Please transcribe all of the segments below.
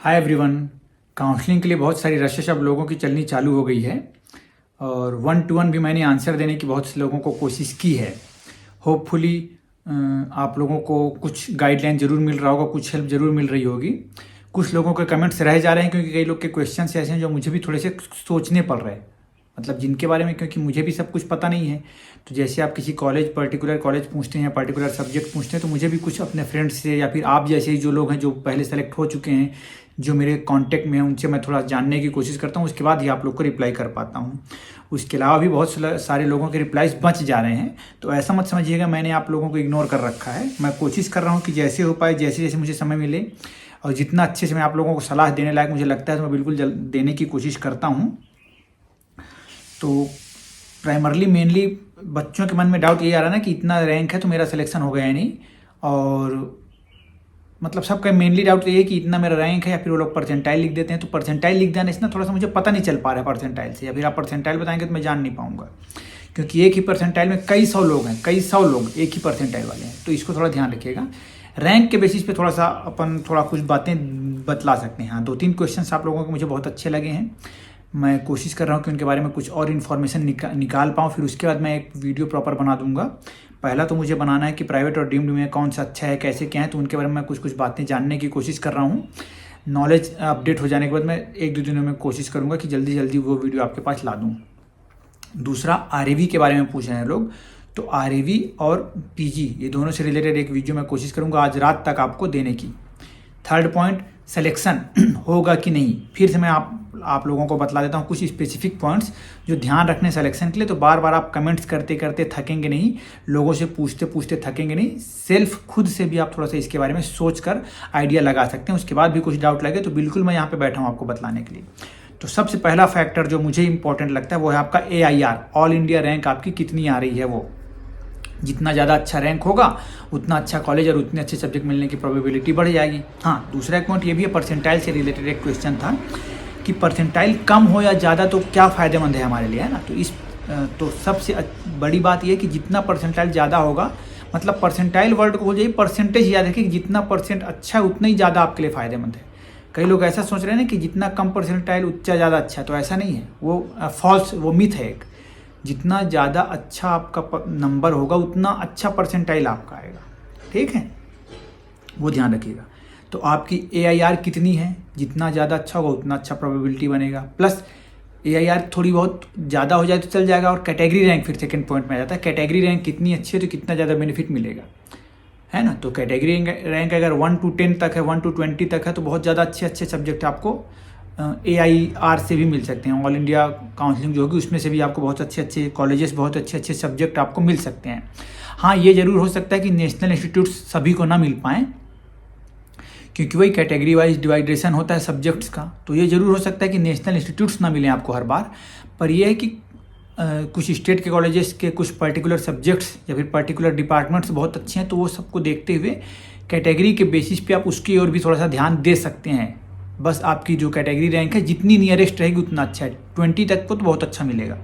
Hi everyone. Counselling के लिए बहुत सारी रशेस अब लोगों की चलनी चालू हो गई है और 1-to-1 भी मैंने आंसर देने की बहुत से लोगों को कोशिश की है। होपफुली आप लोगों को कुछ गाइडलाइन ज़रूर मिल रहा होगा, कुछ हेल्प ज़रूर मिल रही होगी। कुछ लोगों के कमेंट्स रह जा रहे हैं क्योंकि कई लोग के क्वेश्चंस ऐसे हैं जो मुझे भी थोड़े से सोचने पड़ रहे हैं, मतलब जिनके बारे में, क्योंकि मुझे भी सब कुछ पता नहीं है। तो जैसे आप किसी पर्टिकुलर कॉलेज पूछते हैं या पर्टिकुलर सब्जेक्ट पूछते हैं, तो मुझे भी कुछ अपने फ्रेंड्स से या फिर आप जैसे ही जो लोग हैं जो पहले सेलेक्ट हो चुके हैं, जो मेरे कांटेक्ट में हैं, उनसे मैं थोड़ा जानने की कोशिश करता हूँ, उसके बाद ही आप लोग को रिप्लाई कर पाता हूँ। उसके अलावा भी बहुत सारे लोगों के रिप्लाईज बच जा रहे हैं, तो ऐसा मत समझिएगा मैंने आप लोगों को इग्नोर कर रखा है। मैं कोशिश कर रहा हूँ कि जैसे हो पाए, जैसे जैसे मुझे समय मिले और जितना अच्छे से मैं आप लोगों को सलाह देने लायक मुझे लगता है तो मैं बिल्कुल देने की कोशिश करता हूँ। तो प्राइमरली मेनली बच्चों के मन में डाउट ये आ रहा है ना कि इतना रैंक है तो मेरा सिलेक्शन हो गया है नहीं, और मतलब सबका मेनली डाउट ये है कि इतना मेरा रैंक है, या फिर वो लोग परसेंटाइल लिख देते हैं। तो परसेंटाइल लिख देने से ना थोड़ा सा मुझे पता नहीं चल पा रहा है परसेंटाइल से, या फिर आप परसेंटाइल बताएंगे तो मैं जान नहीं पाऊंगा, क्योंकि एक ही परसेंटाइल में कई सौ लोग हैं, कई सौ लोग एक ही परसेंटाइल वाले हैं। तो इसको थोड़ा ध्यान रखिएगा। रैंक के बेसिस पे थोड़ा सा अपन थोड़ा कुछ बातें बतला सकते हैं। हाँ, 2-3 क्वेश्चन आप लोगों को मुझे बहुत अच्छे लगे हैं। मैं कोशिश कर रहा हूँ कि उनके बारे में कुछ और इन्फॉर्मेशन निकाल पाऊँ, फिर उसके बाद मैं एक वीडियो प्रॉपर बना दूंगा। पहला तो मुझे बनाना है कि प्राइवेट और डीम्ड में कौन सा अच्छा है, कैसे क्या है, तो उनके बारे में मैं कुछ बातें जानने की कोशिश कर रहा हूँ। नॉलेज अपडेट हो जाने के बाद मैं 1-2 दिनों में कोशिश करूँगा कि जल्दी जल्दी वो वीडियो आपके पास ला दूँ। दूसरा, आरएवी के बारे में पूछ रहे हैं लोग, तो आरएवी और पीजी ये दोनों से रिलेटेड एक वीडियो मैं कोशिश करूँगा आज रात तक आपको देने की। थर्ड पॉइंट, सिलेक्शन होगा कि नहीं, फिर से मैं आप लोगों को बतला देता हूँ कुछ स्पेसिफिक पॉइंट्स जो ध्यान रखने सिलेक्शन के लिए। तो बार बार आप कमेंट्स करते करते थकेंगे नहीं, लोगों से पूछते पूछते थकेंगे नहीं, सेल्फ खुद से भी आप थोड़ा सा इसके बारे में सोच कर आइडिया लगा सकते हैं। उसके बाद भी कुछ डाउट लगे तो बिल्कुल मैं यहाँ पे बैठा हूँ आपको बतलाने के लिए। तो सबसे पहला फैक्टर जो मुझे इंपॉर्टेंट लगता है वो है आपका AIR, ऑल इंडिया रैंक आपकी कितनी आ रही है। वो जितना ज़्यादा अच्छा रैंक होगा उतना अच्छा कॉलेज और उतने अच्छे सब्जेक्ट मिलने की प्रोबेबिलिटी बढ़ जाएगी। हाँ, दूसरा एक पॉइंट ये भी है, परसेंटाइल से रिलेटेड एक क्वेश्चन था कि परसेंटाइल कम हो या ज़्यादा तो क्या फ़ायदेमंद है हमारे लिए, है ना। तो सबसे बड़ी बात यह है कि जितना परसेंटाइल ज़्यादा होगा, मतलब परसेंटाइल वर्ड को हो जाइए, परसेंटेज याद रखिए कि जितना परसेंट अच्छा है उतना ही ज़्यादा आपके लिए फ़ायदेमंद है। कई लोग ऐसा सोच रहे हैं ना कि जितना कम परसेंटाइल उतना ज़्यादा अच्छा है, तो ऐसा नहीं है, वो फॉल्स, वो मिथ है एक। जितना ज़्यादा अच्छा आपका नंबर होगा उतना अच्छा परसेंटाइल आपका आएगा, ठीक है, वो ध्यान रखिएगा। तो आपकी AIR कितनी है, जितना ज़्यादा अच्छा होगा उतना अच्छा प्रोबेबिलिटी बनेगा। प्लस AIR थोड़ी बहुत ज़्यादा हो जाए तो चल जाएगा। और कैटेगरी रैंक फिर सेकंड पॉइंट में आ जाता है। कैटेगरी रैंक कितनी अच्छी है तो कितना ज़्यादा बेनिफिट मिलेगा, है ना। तो कैटेगरी रैंक अगर 1 to 10 तक है, 1 to 20 तक है, तो बहुत ज़्यादा अच्छे अच्छे सब्जेक्ट आपको AIR से भी मिल सकते हैं। ऑल इंडिया काउंसलिंग जो होगी उसमें से भी आपको बहुत अच्छे अच्छे कॉलेजेस, बहुत अच्छे अच्छे सब्जेक्ट आपको मिल सकते हैं। हाँ, ये ज़रूर हो सकता है कि नेशनल इंस्टीट्यूट सभी को ना मिल पाएँ, क्योंकि वही कैटेगरी वाइज डिवाइडेशन होता है सब्जेक्ट्स का। तो ये ज़रूर हो सकता है कि नेशनल इंस्टीट्यूट्स ना मिलें आपको हर बार, पर यह है कि कुछ स्टेट के कॉलेजेस के कुछ पर्टिकुलर सब्जेक्ट्स या फिर पर्टिकुलर डिपार्टमेंट्स बहुत अच्छे हैं, तो वो सबको देखते हुए कैटेगरी के बेसिस पे आप उसकी ओर भी थोड़ा सा ध्यान दे सकते हैं। बस आपकी जो कैटेगरी रैंक है जितनी नियरेस्ट रहेगी उतना अच्छा है, 20 तक को तो बहुत अच्छा मिलेगा।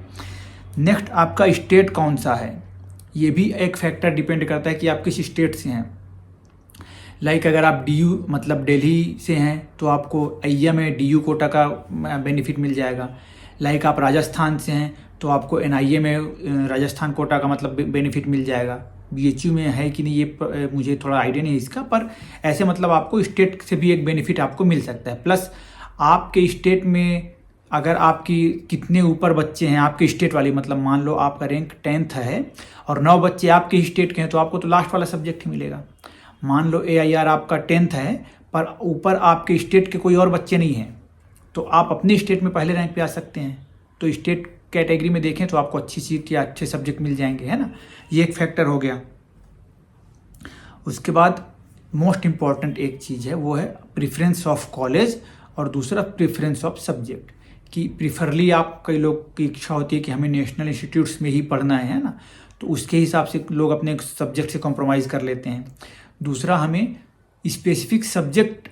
नेक्स्ट, आपका स्टेट कौन सा है, ये भी एक फैक्टर डिपेंड करता है कि आप किस स्टेट से हैं। लाइक अगर आप DU मतलब दिल्ली से हैं तो आपको IIM में DU कोटा का बेनिफिट मिल जाएगा। लाइक आप राजस्थान से हैं तो आपको NIA में राजस्थान कोटा का मतलब बेनिफिट मिल जाएगा। BHU में है कि नहीं ये मुझे थोड़ा आइडिया नहीं है इसका, पर ऐसे मतलब आपको स्टेट से भी एक बेनिफिट आपको मिल सकता है। प्लस आपके स्टेट में अगर आपकी कितने ऊपर बच्चे हैं आपके स्टेट वाली, मतलब मान लो आपका रैंक 10th है और 9 बच्चे आपके स्टेट के हैं, तो आपको तो लास्ट वाला सब्जेक्ट ही मिलेगा। मान लो AIR आपका 10th है पर ऊपर आपके स्टेट के कोई और बच्चे नहीं हैं, तो आप अपने स्टेट में पहले रैंक पे आ सकते हैं। तो स्टेट कैटेगरी में देखें तो आपको अच्छी सीट या अच्छे सब्जेक्ट मिल जाएंगे, है ना। ये एक फैक्टर हो गया। उसके बाद मोस्ट इम्पॉर्टेंट एक चीज़ है, वो है प्रेफरेंस ऑफ कॉलेज, और दूसरा प्रेफरेंस ऑफ सब्जेक्ट। कि प्रीफरली आप, कई लोग की इच्छा होती है कि हमें नेशनल इंस्टीट्यूट्स में ही पढ़ना है ना, तो उसके हिसाब से लोग अपने सब्जेक्ट से कॉम्प्रोमाइज़ कर लेते हैं। दूसरा, हमें स्पेसिफिक सब्जेक्ट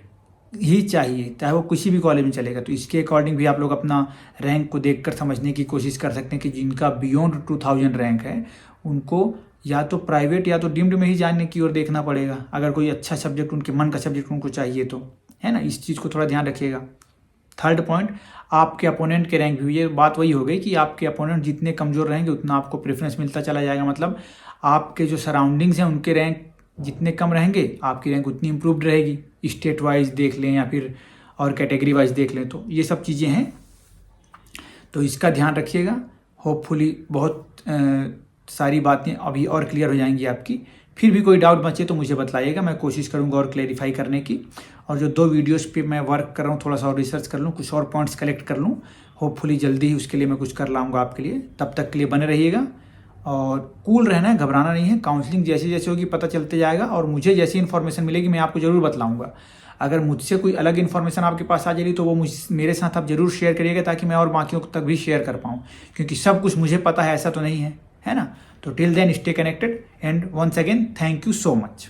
ही चाहिए, चाहे वो किसी भी कॉलेज में चलेगा। तो इसके अकॉर्डिंग भी आप लोग अपना रैंक को देखकर समझने की कोशिश कर सकते हैं कि जिनका बियॉन्ड 2000 रैंक है उनको या तो प्राइवेट या तो डीम्ड में ही जाने की ओर देखना पड़ेगा, अगर कोई अच्छा सब्जेक्ट, उनके मन का सब्जेक्ट उनको चाहिए तो। है ना, इस चीज़ को थोड़ा ध्यान रखिएगा। थर्ड पॉइंट, आपके अपोनेंट के रैंक व्यू। ये बात वही हो गई कि आपके अपोनेंट जितने कमज़ोर रहेंगे उतना आपको प्रेफरेंस मिलता चला जाएगा। मतलब आपके जो सराउंडिंग्स हैं उनके रैंक जितने कम रहेंगे आपकी रैंक उतनी इम्प्रूव्ड रहेगी। स्टेट वाइज देख लें या फिर और कैटेगरी वाइज देख लें, तो ये सब चीज़ें हैं, तो इसका ध्यान रखिएगा। होपफुली बहुत सारी बातें अभी और क्लियर हो जाएंगी आपकी। फिर भी कोई डाउट बचे तो मुझे बताइएगा, मैं कोशिश करूंगा और क्लेरिफाई करने की। और जो 2 वीडियोस पे मैं वर्क कर रहा हूँ, थोड़ा सा और रिसर्च कर लूँ, कुछ और पॉइंट्स कलेक्ट कर लूँ, होपफुली जल्दी ही उसके लिए मैं कुछ कर लाऊंगा आपके लिए। तब तक के लिए बने रहिएगा और कूल रहना है, घबराना नहीं है। काउंसलिंग जैसे जैसे होगी पता चलते जाएगा और मुझे जैसी इन्फॉर्मेशन मिलेगी मैं आपको ज़रूर बतलाऊँगा। अगर मुझसे कोई अलग इन्फॉर्मेशन आपके पास आ जाएगी तो वो मेरे साथ आप ज़रूर शेयर करिएगा, ताकि मैं और बाकियों तक भी शेयर कर पाऊँ, क्योंकि सब कुछ मुझे पता है ऐसा तो नहीं है, है ना। तो till then stay connected and once again thank you so much.